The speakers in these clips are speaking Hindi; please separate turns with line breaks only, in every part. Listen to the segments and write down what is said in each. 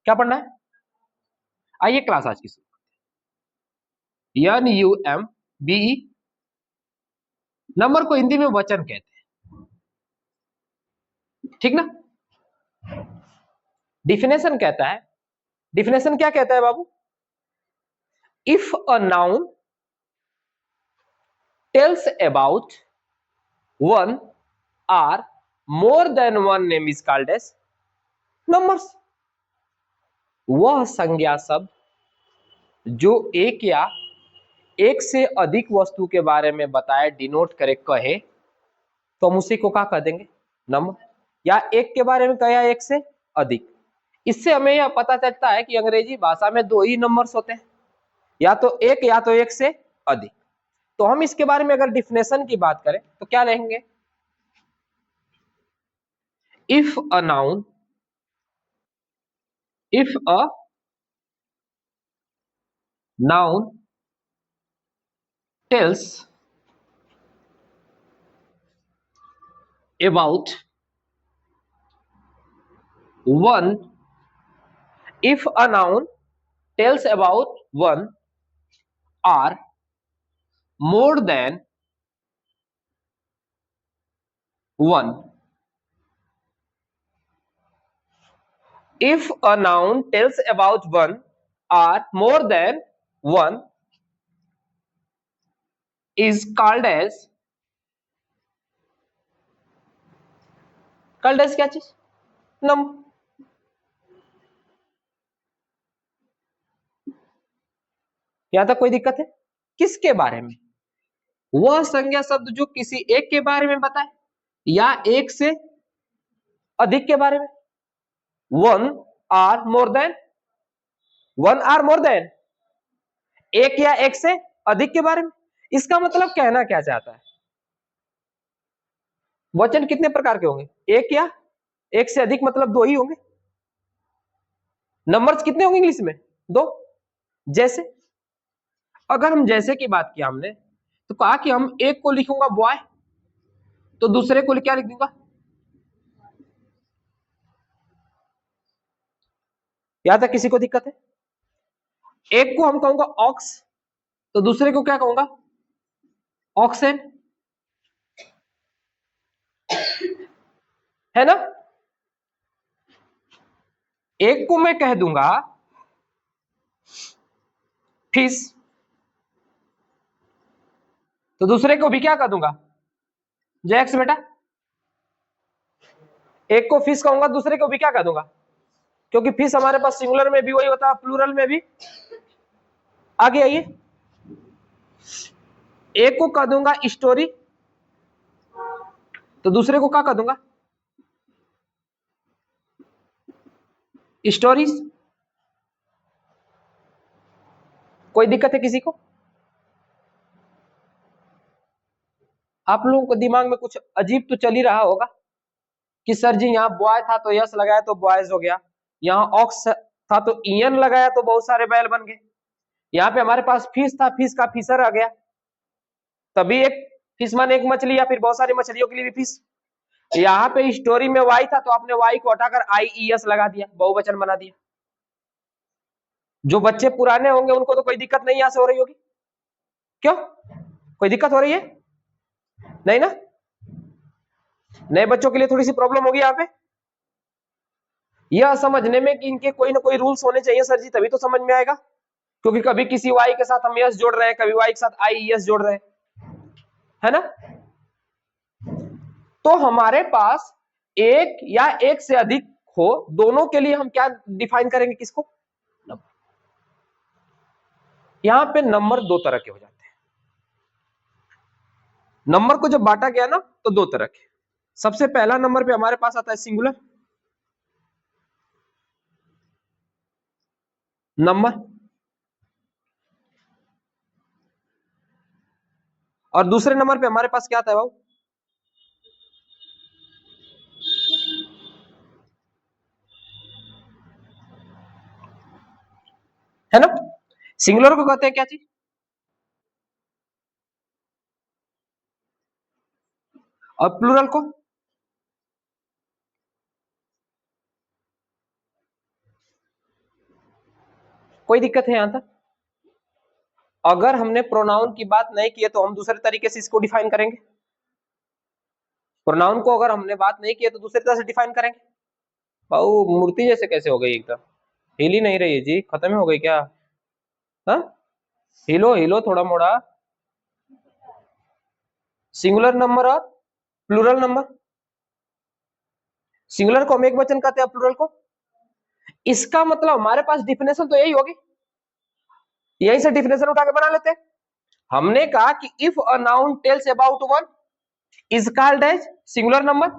क्या पढ़ना है? आइए क्लास आज की NUMBE। नंबर को हिंदी में वचन कहते हैं, ठीक ना। डिफिनेशन कहता है, डिफिनेशन क्या कहता है बाबू? If a noun tells about one or more than one name is called as numbers. वह संज्ञा शब्द जो एक या एक से अधिक वस्तु के बारे में बताए, डिनोट करे, कहे, तो हम उसी को क्या कह देंगे? नंबर। या एक के बारे में कहा एक से अधिक। इससे हमें यह पता चलता है कि अंग्रेजी भाषा में दो ही नंबर्स होते हैं, या तो एक से अधिक। तो हम इसके बारे में अगर डिफिनेशन की बात करें तो क्या लेंगे? If a noun, if a noun tells about one, if a noun tells about one or more than one, if a noun tells about one or more than one is called as क्या चीज? नंबर। यहां तक कोई दिक्कत है? किसके बारे में? वह संज्ञा शब्द जो किसी एक के बारे में बताए या एक से अधिक के बारे में। One or more than, one or more than, एक या एक से अधिक के बारे में। इसका मतलब कहना क्या चाहता है? वचन कितने प्रकार के होंगे? एक या एक से अधिक, मतलब दो ही होंगे। नंबर्स कितने होंगे इंग्लिश में? दो। जैसे अगर हम जैसे की बात की हमने, तो कहा कि हम एक को लिखूंगा बॉय, तो दूसरे को क्या लिख दूंगा? यहां तक किसी को दिक्कत है? एक को हम कहूंगा ऑक्स, तो दूसरे को क्या कहूंगा? ऑक्सेन, है ना। एक को मैं कह दूंगा फिश, तो दूसरे को भी क्या कह दूंगा? जैक्स बेटा। एक को फिश कहूंगा, दूसरे को भी क्या कह दूंगा? क्योंकि फिश हमारे पास सिंगुलर में भी वही होता है, प्लूरल में भी। आगे आइए, एक को कह दूंगा स्टोरी, तो दूसरे को क्या कह दूंगा? स्टोरीज। कोई दिक्कत है किसी को? आप लोगों को दिमाग में कुछ अजीब तो चल ही रहा होगा कि सर जी यहाँ बॉय था तो यस लगाया तो बॉयज हो गया, यहाँ ऑक्स था तो ईएन लगाया तो बहुत सारे बैल बन गए, यहाँ पे हमारे पास फिश था, फिश का फिशर आ गया, तभी एक फिश माने एक मछली या फिर बहुत सारी मछलियों के लिए भी फिश। यहाँ पे स्टोरी में वाई था तो आपने वाई को हटाकर IES लगा दिया, बहुवचन बना दिया। जो बच्चे पुराने होंगे उनको तो कोई दिक्कत नहीं यहां से हो रही होगी। क्यों, कोई दिक्कत हो रही है? नहीं ना। नए बच्चों के लिए थोड़ी सी प्रॉब्लम होगी यहाँ पे यह समझने में कि इनके कोई ना कोई रूल्स होने चाहिए सर जी, तभी तो समझ में आएगा। क्योंकि कभी किसी वाई के साथ हम यस जोड़ रहे हैं, कभी वाई के साथ IES जोड़ रहे हैं, है ना। तो हमारे पास एक या एक से अधिक हो, दोनों के लिए हम क्या डिफाइन करेंगे? किसको? नंबर। यहां पे नंबर दो तरह के हो जाते हैं। नंबर को जब बांटा गया ना तो दो तरह के। सबसे पहला नंबर पे हमारे पास आता है सिंगुलर नंबर, और दूसरे नंबर पे हमारे पास क्या आता है बाबू? है ना। सिंगुलर को कहते हैं क्या चीज? और प्लूरल को? कोई दिक्कत है यहां तक? अगर हमने प्रोनाउन की बात नहीं की है तो हम दूसरे तरीके से इसको डिफाइन करेंगे। प्रोनाउन को अगर हमने बात नहीं की है तो दूसरी तरह से डिफाइन करेंगे। भाऊ मूर्ति जैसे कैसे हो गई एकदम? हिल ही नहीं रही है जी, खत्म हो गई क्या? हाँ, हिलो हिलो थोड़ा मोड़ा। सिंगुलर नंबर और प्लूरल नंबर। सिंगुलर को हम एक वचन कहते हैं, प्लूरल को। इसका मतलब हमारे पास डिफिनेशन तो यही होगी, यही से डिफिनेशन उठा के बना लेते हैं। हमने कहा कि if a noun tells about one is called as singular number.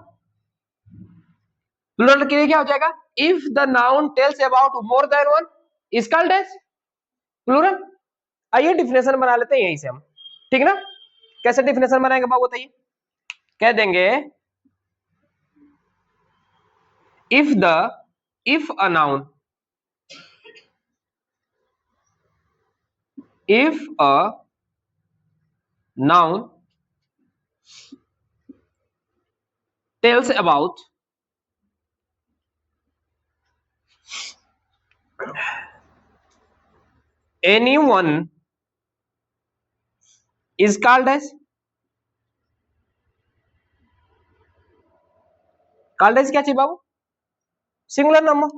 Plural के लिए क्या हो जाएगा? If the noun tells about more than one is called as plural. आइए डिफिनेशन बना लेते हैं यहीं से हम, ठीक ना? कैसे डिफिनेशन बनाएंगे बाबू बताइए? कह देंगे if a noun tells about anyone is called as क्या चाहिए बाबू? Singular number.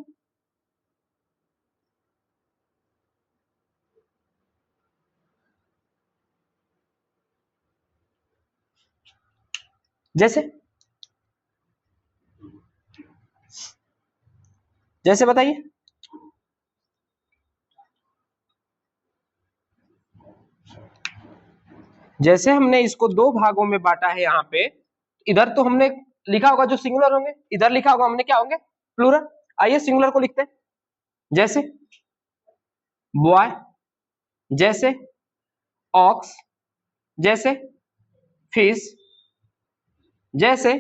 जैसे जैसे बताइए। जैसे हमने इसको दो भागों में बांटा है यहाँ पे, इधर तो हमने लिखा होगा जो सिंगुलर होंगे, इधर लिखा होगा हमने क्या होंगे? प्लूरल। आइए सिंगुलर को लिखते हैं। जैसे बॉय, जैसे ऑक्स, जैसे फिश, जैसे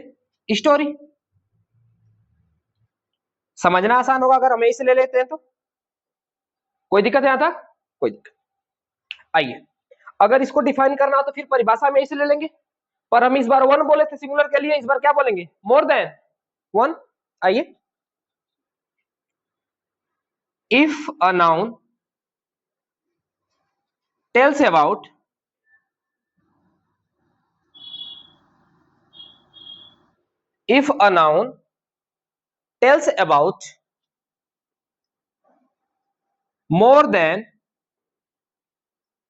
स्टोरी। समझना आसान होगा अगर हम इसे ले लेते हैं तो। कोई दिक्कत है यहां तक? कोई दिक्कत? आइए, अगर इसको डिफाइन करना हो तो फिर परिभाषा में इसे ले लेंगे, पर हम इस बार वन बोले थे सिंगुलर के लिए, इस बार क्या बोलेंगे? More than one. आइए, if a noun tells about if a noun tells about more than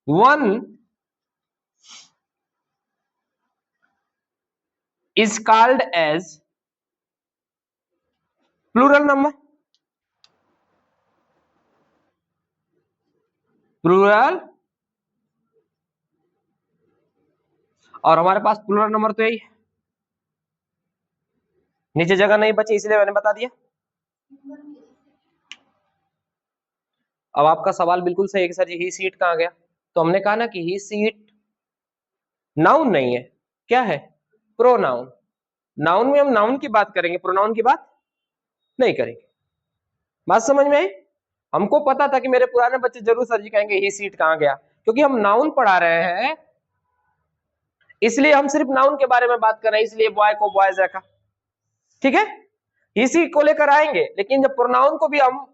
one is called as plural number। Plural, और हमारे पास प्लूरल नंबर तो यही है, नीचे जगह नहीं बची इसलिए मैंने बता दिया। अब आपका सवाल बिल्कुल सही है कि सर जी ही सीट कहां गया? तो हमने कहा ना कि ही सीट नाउन नहीं है, क्या है? प्रोनाउन। नाउन में हम नाउन की बात करेंगे, प्रोनाउन की बात नहीं करेंगे। बात समझ में आई? हमको पता था कि मेरे पुराने बच्चे जरूर सर जी कहेंगे ही सीट कहां गया, क्योंकि हम नाउन पढ़ा रहे हैं, इसलिए हम सिर्फ नाउन के बारे में बात कर रहे हैं, इसलिए बॉय को बॉयज रखा, ठीक है? इसी को लेकर आएंगे, लेकिन जब प्रोनाउन को भी हम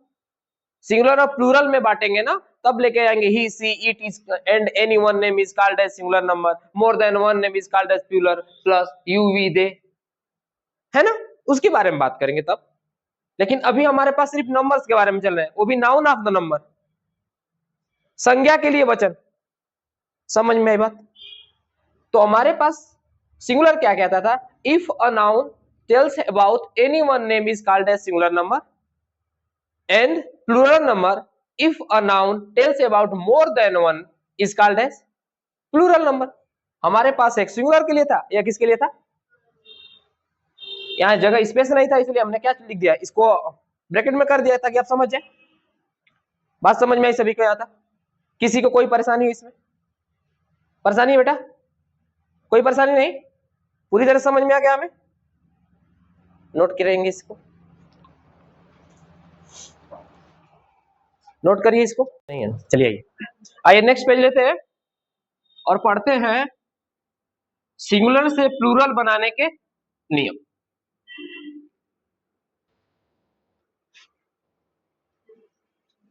सिंगुलर और प्लूरल में बांटेंगे ना, तब लेके आएंगे ही see it is and any one name is called as singular number, more than one name is called as plural, plus you we they, है ना? उसके बारे में बात करेंगे तब। लेकिन अभी हमारे पास सिर्फ नंबर्स के बारे में चल रहे हैं, वो भी नाउन ऑफ द नंबर, संज्ञा के लिए वचन। समझ में आई बात? तो हमारे पास सिंगुलर क्या कहता था? If a noun tells about any one name is called as singular number, and plural number if a noun tells about more than one is called as plural number. हमारे पास एक सिंगुलर के लिए था या किसके लिए था? यहाँ जगह स्पेस नहीं था, इसलिए हमने क्या लिख दिया, इसको ब्रैकेट में कर दिया ताकि आप समझ जाए। बात समझ में आई सभी को? यहाँ तक किसी को कोई परेशानी है इसमें? परेशानी है बेटा? कोई परेशानी नहीं? पूरी तरह समझ में आ गया हमें? नोट करेंगे इसको, नोट करिए इसको, नहीं है? चलिए आइए नेक्स्ट पेज लेते हैं और पढ़ते हैं सिंगुलर से प्लूरल बनाने के नियम।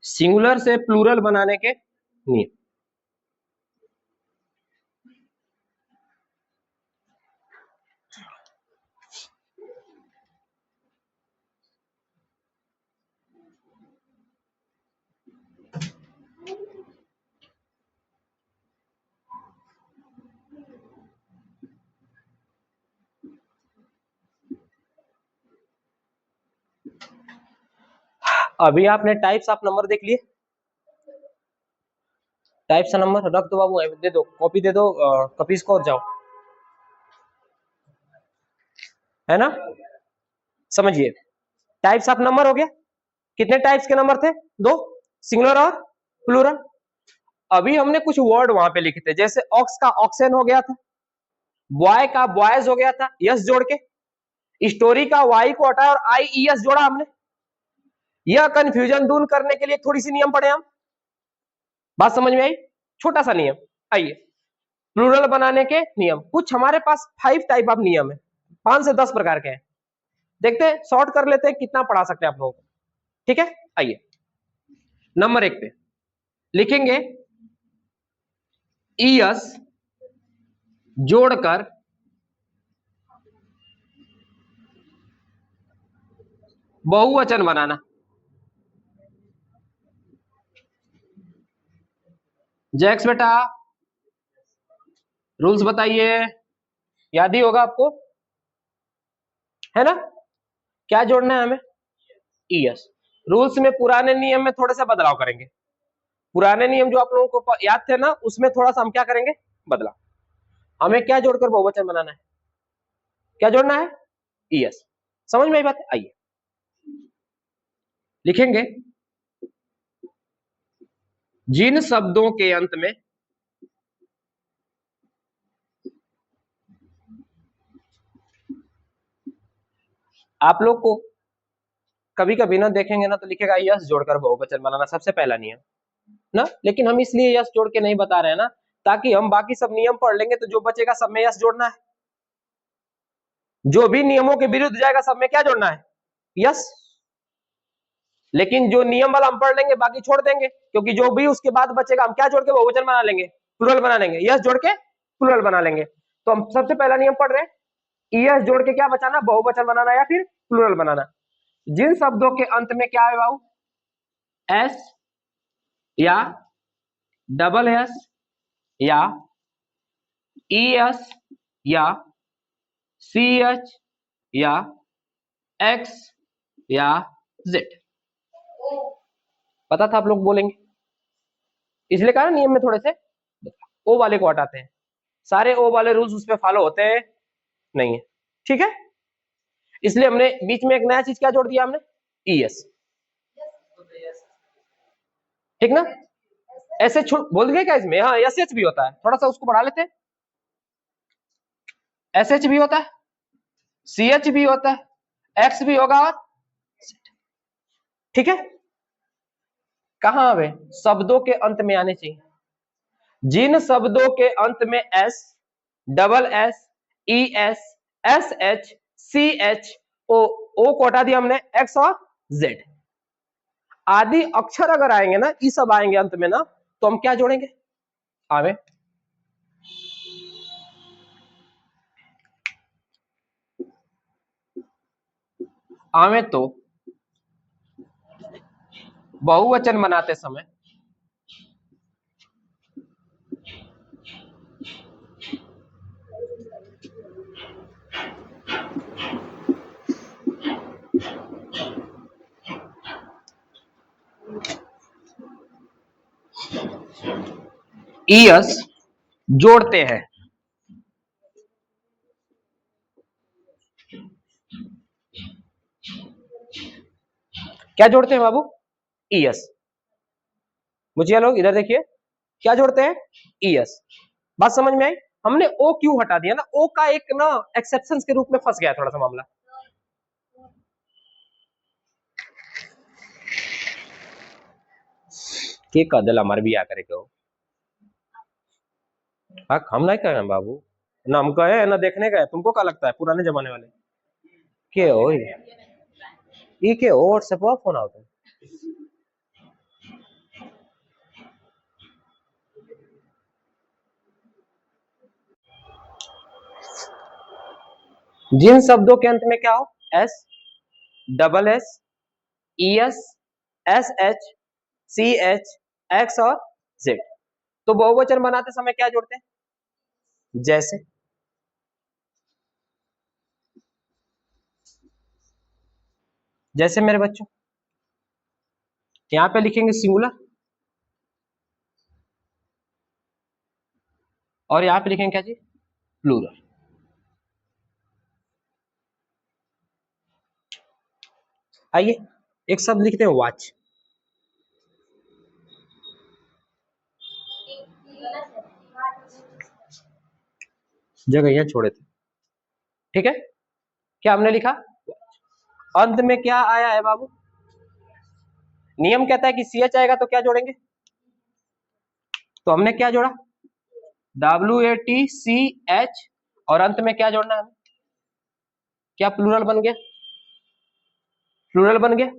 सिंगुलर से प्लूरल बनाने के नियम। अभी आपने टाइप्स ऑफ नंबर देख लिए। टाइप्स ऑफ नंबर रख दो बाबू, दे दो कॉपी, दे दो कपीस को, और जाओ, है ना। समझिए, टाइप्स ऑफ नंबर हो गया। कितने टाइप्स के नंबर थे? दो, सिंगुलर और प्लूरल। अभी हमने कुछ वर्ड वहां पे लिखे थे, जैसे ऑक्स का ऑक्सेन हो गया था, बॉय का बॉयज हो गया था यस जोड़ के, स्टोरी का वाई को हटाया और आई ई एस जोड़ा हमने। यह कंफ्यूजन दूर करने के लिए थोड़ी सी नियम पढ़े हम। बात समझ में आई? छोटा सा नियम। आइए, प्लूरल बनाने के नियम। कुछ हमारे पास 5 टाइप ऑफ नियम है, 5 से 10 प्रकार के हैं। देखते हैं, शॉर्ट कर लेते हैं, कितना पढ़ा सकते हैं आप लोगों को। ठीक है, आइए नंबर 1 पे लिखेंगे ईएस जोड़कर बहुवचन बनाना। जैक्स बेटा, रूल्स बताइए, याद ही होगा आपको, है ना। क्या जोड़ना है हमें? ईएस। रूल्स में पुराने नियम में थोड़े से बदलाव करेंगे। पुराने नियम जो आप लोगों को याद थे ना, उसमें थोड़ा सा हम क्या करेंगे, बदलाव। हमें क्या जोड़कर बहुवचन बनाना है? क्या जोड़ना है? ईएस। समझ में आई बात? आइए लिखेंगे जिन शब्दों के अंत में आप लोग को कभी कभी ना देखेंगे ना, तो लिखेगा यस जोड़कर बहुवचन बनाना, सबसे पहला नियम ना। लेकिन हम इसलिए यस जोड़ के नहीं बता रहे हैं ना, ताकि हम बाकी सब नियम पढ़ लेंगे तो जो बचेगा सब में यस जोड़ना है। जो भी नियमों के विरुद्ध जाएगा सब में क्या जोड़ना है? यस। लेकिन जो नियम वाला हम पढ़ लेंगे बाकी छोड़ देंगे, क्योंकि जो भी उसके बाद बचेगा हम क्या जोड़ के बहुवचन बना लेंगे, प्लूरल बना लेंगे, यस जोड़ के प्लूरल बना लेंगे। तो हम सबसे पहला नियम पढ़ रहे हैं, यस जोड़ के क्या बचाना, बहुवचन बनाना या फिर प्लूरल बनाना। जिन शब्दों के अंत में क्या है बाबू, एस या डबल एस या ई एस या सी एच या एक्स या जेड। पता था आप लोग बोलेंगे, इसलिए कहा नियम में थोड़े से ओ वाले को हटाते हैं। सारे ओ वाले रूल्स उस पर फॉलो होते हैं नहीं है, ठीक है। इसलिए हमने बीच में एक नया चीज क्या जोड़ दिया हमने, ई एस, ठीक ना। ऐसे बोल गए क्या इसमें, हाँ एस एच भी होता है, थोड़ा सा उसको बढ़ा लेते हैं। एस एच भी होता है, सी एच भी होता है, एक्स भी होगा और ठीक है। कहां पे शब्दों के अंत में आने चाहिए। जिन शब्दों के अंत में S, double S, E S, S H, C H, O को हटा दिया हमने, एक्स और जेड आदि अक्षर अगर आएंगे ना, ये सब आएंगे अंत में ना, तो हम क्या जोड़ेंगे, आवे आवे तो बहुवचन बनाते समय ईएस जोड़ते हैं। क्या जोड़ते हैं बाबू? ईएस। मुझे लोग इधर देखिए, क्या जोड़ते हैं? ईएस। बात समझ में आई? हमने ओ क्यों हटा दिया ना, ओ का एक ना एक्सेप्शन के रूप में फंस गया थोड़ा सा मामला। के कदल हमारे भी आ करे क्यों, हम नहीं कहे बाबू ना, हम कहे ना देखने गए, तुमको क्या लगता है पुराने जमाने वाले के हो, ये के हो व्हाट्सएप फोन आते जिन शब्दों के अंत में क्या हो, S, double S, E S, S H, C H, X और जेड। तो बहुवचन बनाते समय क्या जोड़ते हैं? जैसे जैसे मेरे बच्चों यहां पे लिखेंगे सिंगुलर और यहां पे लिखेंगे क्या जी, प्लूरल। आइए एक शब्द लिखते हैं वॉच। जगह यहां छोड़े थे, ठीक है। क्या हमने लिखा? अंत में क्या आया है बाबू? नियम कहता है कि सी एच आएगा तो क्या जोड़ेंगे? तो हमने क्या जोड़ा? WATCH और अंत में क्या जोड़ना है? क्या प्लूरल बन गया? प्लूरल बन गया।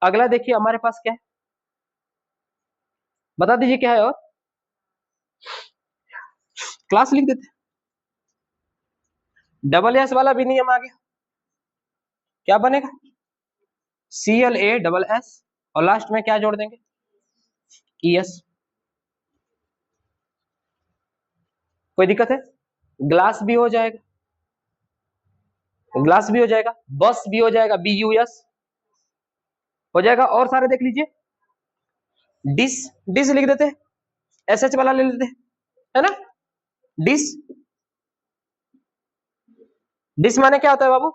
अगला देखिए हमारे पास क्या है, बता दीजिए क्या है। और क्लास लिख देते, डबल एस वाला भी नियम आ गया। क्या बनेगा? CLA SS और लास्ट में क्या जोड़ देंगे? ES। कोई दिक्कत है? ग्लास भी हो जाएगा, ग्लास भी हो जाएगा, बस भी हो जाएगा, BUS हो जाएगा। और सारे देख लीजिए, डिस, डिस लिख देते हैं, SH वाला ले लेते हैं, है ना। डिस, डिस माने क्या होता है बाबू?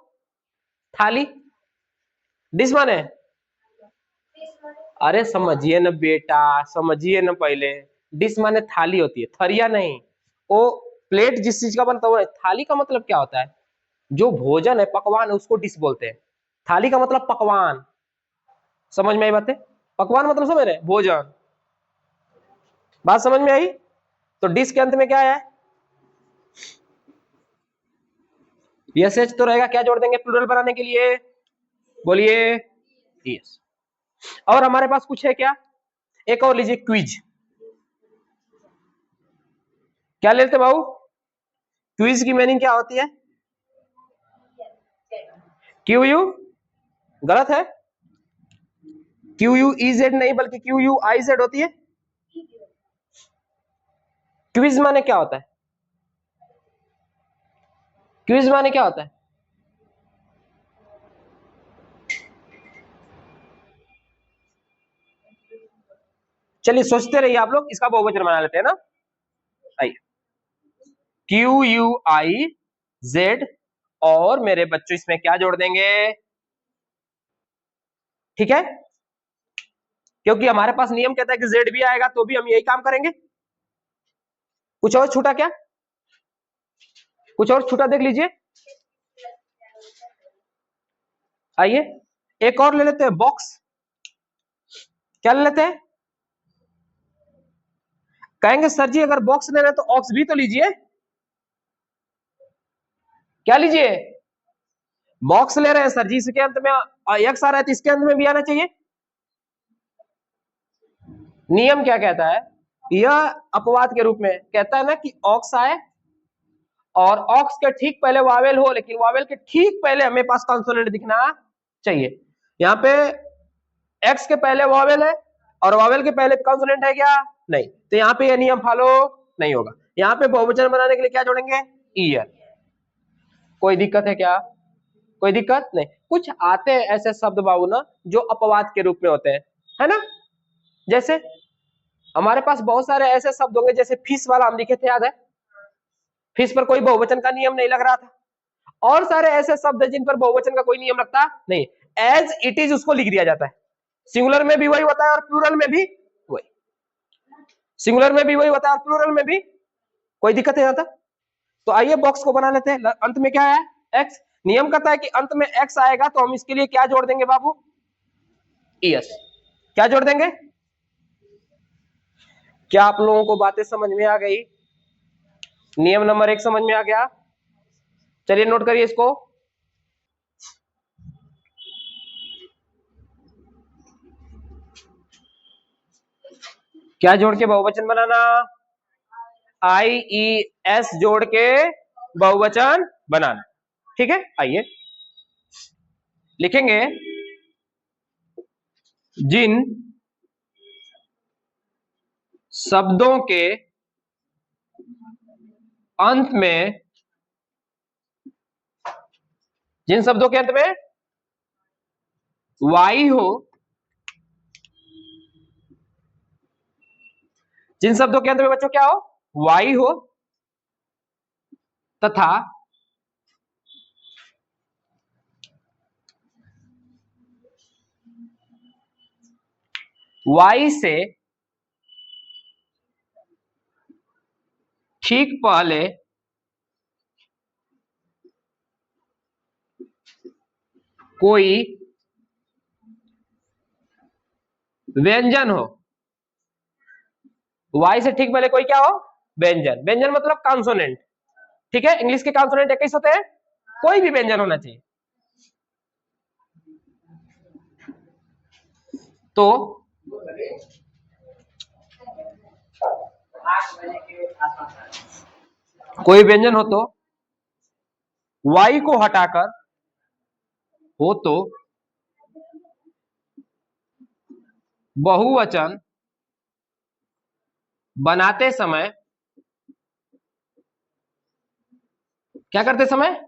थाली। डिस माने, अरे समझिए ना बेटा, समझिए ना पहले। डिश माने थाली होती है, थरिया नहीं। वो प्लेट जिस चीज का बनता है। थाली का मतलब क्या होता है? जो भोजन है, पकवान है, उसको डिश बोलते हैं। थाली का मतलब पकवान। समझ में आई बातें? पकवान मतलब समझ रहे, भोजन। बात समझ में आई? तो डिश के अंत में क्या है? यस एच तो रहेगा, क्या जोड़ देंगे प्लूरल बनाने के लिए? बोलिए, यस। और हमारे पास कुछ है क्या? एक और लीजिए, क्विज। क्या लेते बाबू? क्विज की मीनिंग क्या होती है? QU गलत है, QUEZ नहीं बल्कि QUIZ होती है। क्विज माने क्या होता है? क्विज माने क्या होता है? चलिए सोचते रहिए आप लोग, इसका बहुवचन बना लेते हैं ना। आइए, QUIZ और मेरे बच्चों इसमें क्या जोड़ देंगे? ठीक है, क्योंकि हमारे पास नियम कहता है कि जेड भी आएगा तो भी हम यही काम करेंगे। कुछ और छूटा क्या? कुछ और छूटा देख लीजिए। आइए एक और ले लेते हैं, बॉक्स। क्या ले लेते हैं? कहेंगे सर जी अगर बॉक्स ले रहे हैं तो ऑक्स भी तो लीजिए। क्या लीजिए? बॉक्स ले रहे हैं सर जी, इसके अंत में एक्स आ रहा है तो इसके अंत में भी आना चाहिए। नियम क्या कहता है? यह अपवाद के रूप में कहता है ना कि ऑक्स आए और ऑक्स के ठीक पहले वावेल हो, लेकिन वावेल के ठीक पहले हमें पास कॉन्सोनेंट दिखना चाहिए। यहाँ पे एक्स के पहले वावेल है और वावेल के पहले कॉन्सोनेंट है क्या? नहीं, तो यहाँ पे यह नियम फॉलो नहीं होगा। यहाँ पे बहुवचन बनाने के लिए क्या जोड़ेंगे? ईयर। कोई दिक्कत है क्या? कोई दिक्कत नहीं। कुछ आते हैं ऐसे शब्द बाबू ना जो अपवाद के रूप में होते हैं, है ना। जैसे हमारे पास बहुत सारे ऐसे शब्द होंगे, जैसे फिश वाला हम लिखे थे, याद है? फिश पर कोई बहुवचन का नियम नहीं लग रहा था। और सारे ऐसे शब्द हैं जिन पर बहुवचन का कोई नियम लगता नहीं, एज इट इज उसको लिख दिया जाता है। सिंगुलर में भी वही होता है और प्लूरल में भी वही। सिंगुलर में भी वही होता है और प्लूरल में भी। कोई दिक्कत है यहां तक? तो आइए बॉक्स को बना लेते हैं। अंत में क्या है? एक्स। नियम कहता है कि अंत में एक्स आएगा तो हम इसके लिए क्या जोड़ देंगे बाबू? ES। क्या जोड़ देंगे? क्या आप लोगों को बातें समझ में आ गई? नियम नंबर 1 समझ में आ गया? चलिए नोट करिए इसको। क्या जोड़ के बहुवचन बनाना? IES जोड़ के बहुवचन बनाना। ठीक है, आइए लिखेंगे जिन शब्दों के अंत में, जिन शब्दों के अंत में वाई हो, जिन शब्दों के अंत में बच्चों क्या हो, वाई हो, तथा वाई से ठीक पहले कोई व्यंजन हो, वाई से ठीक पहले कोई क्या हो, व्यंजन। व्यंजन मतलब कॉन्सोनेंट, ठीक है, इंग्लिश के कॉन्सोनेंट 21 होते हैं, कोई भी व्यंजन होना चाहिए। तो कोई व्यंजन हो तो वाई को हटाकर हो तो बहुवचन बनाते समय क्या करते समय,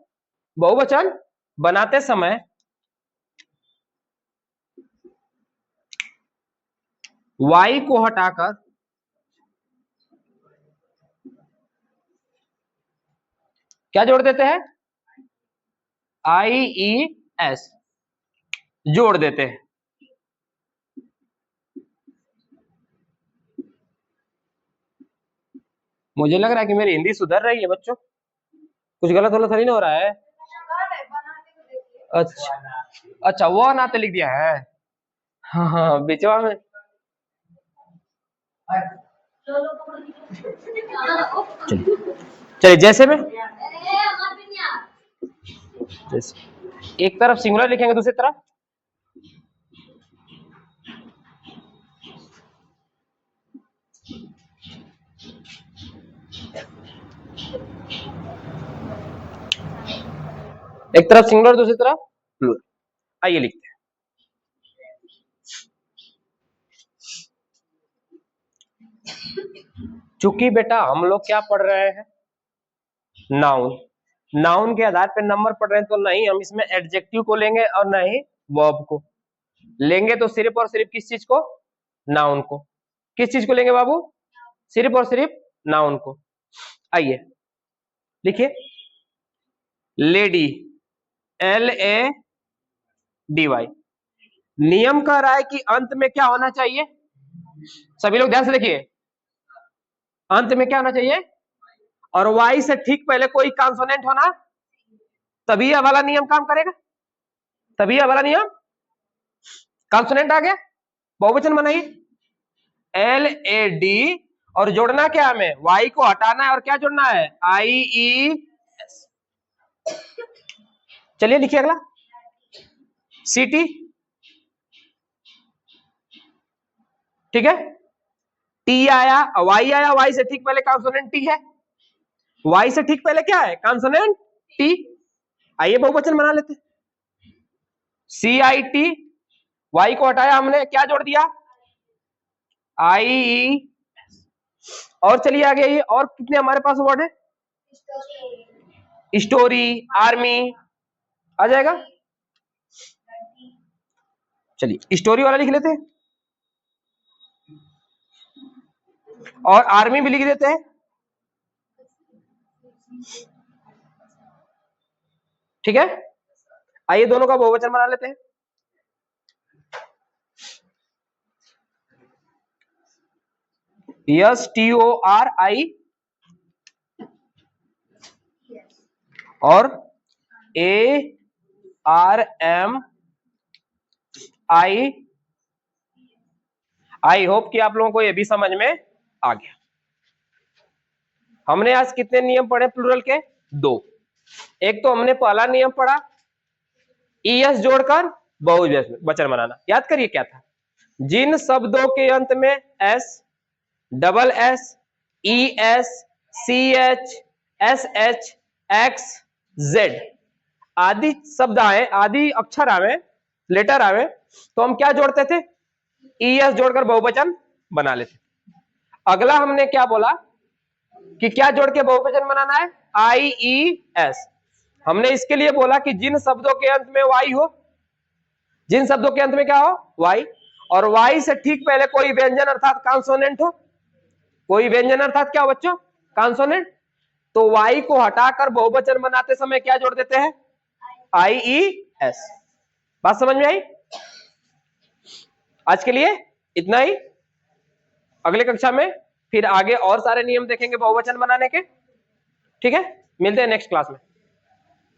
बहुवचन बनाते समय वाई को हटाकर क्या जोड़ देते हैं, IES जोड़ देते हैं। मुझे लग रहा है कि मेरी हिंदी सुधर रही है बच्चों, कुछ गलत गलत नहीं हो रहा है। अच्छा अच्छा, वो नाते लिख दिया है, हाँ हाँ बिचवा में। चलिए चलिए, जैसे में जैसे एक तरफ सिंगुलर लिखेंगे, दूसरी तरफ एक तरफ सिंगुलर दूसरी तरफ प्लूरल। आइए लिखते हैं, चूंकि बेटा हम लोग क्या पढ़ रहे हैं, नाउन, नाउन के आधार पर नंबर पढ़ रहे हैं, तो नहीं हम इसमें एडजेक्टिव को लेंगे और नहीं वर्ब को लेंगे, तो सिर्फ और सिर्फ किस चीज को, नाउन को। किस चीज को लेंगे बाबू, सिर्फ और सिर्फ नाउन को। आइए लिखिए, लेडी, LADY। नियम कह रहा है कि अंत में क्या होना चाहिए, सभी लोग ध्यान से देखिए, अंत में क्या होना चाहिए, और वाई से ठीक पहले कोई कॉन्सोनेंट होना, तभी यह वाला नियम काम करेगा, तभी यह वाला नियम, कॉन्सोनेंट आ गया, बहुवचन बनाइए, LAD, और जोड़ना क्या हमें, वाई को हटाना है और क्या जोड़ना है, IES। चलिए लिखिए अगला, CT, ठीक है, T आया, वाई आया, वाई से ठीक पहले कॉन्सोनेंट T है, वाई से ठीक पहले क्या है, कॉन्सोनेंट T। आइए बहुवचन बना लेते, CIT, वाई को हटाया हमने, क्या जोड़ दिया, IE। और चलिए आगे, ये और कितने हमारे पास वर्ड है, स्टोरी, आर्मी आ जाएगा। चलिए स्टोरी वाला लिख लेते हैं और आर्मी भी लिख देते हैं, ठीक है। आइए दोनों का बहुवचन बना लेते हैं, STORI और ARMI। आई होप कि आप लोगों को ये भी समझ में आ गया। हमने आज कितने नियम पढ़े प्लूरल के, 2। एक तो हमने पहला नियम पढ़ा, ES जोड़कर बहुवचन बनाना, याद करिए क्या था, जिन शब्दों के अंत में S, double S, ES, CH, SH, X, Z आदि शब्द आए, आदि अक्षर आवे, लेटर आवे, तो हम क्या जोड़ते थे? ES जोड़कर बहुवचन बना लेते। अगला हमने क्या बोला कि क्या जोड़ के बहुवचन बनाना है? IES। हमने इसके लिए बोला कि जिन शब्दों के अंत में वाई हो, जिन शब्दों के अंत में क्या हो? वाई, और वाई से ठीक पहले कोई व्यंजन अर्थात कॉन्सोनेंट हो। कोई व्यंजन अर्थात क्या बच्चों? कॉन्सोनेंट। तो वाई को हटाकर बहुवचन बनाते समय क्या जोड़ देते हैं? IES। बात समझ में आई? आज के लिए इतना ही। अगले कक्षा में फिर आगे और सारे नियम देखेंगे बहुवचन बनाने के। ठीक है, मिलते हैं नेक्स्ट क्लास में।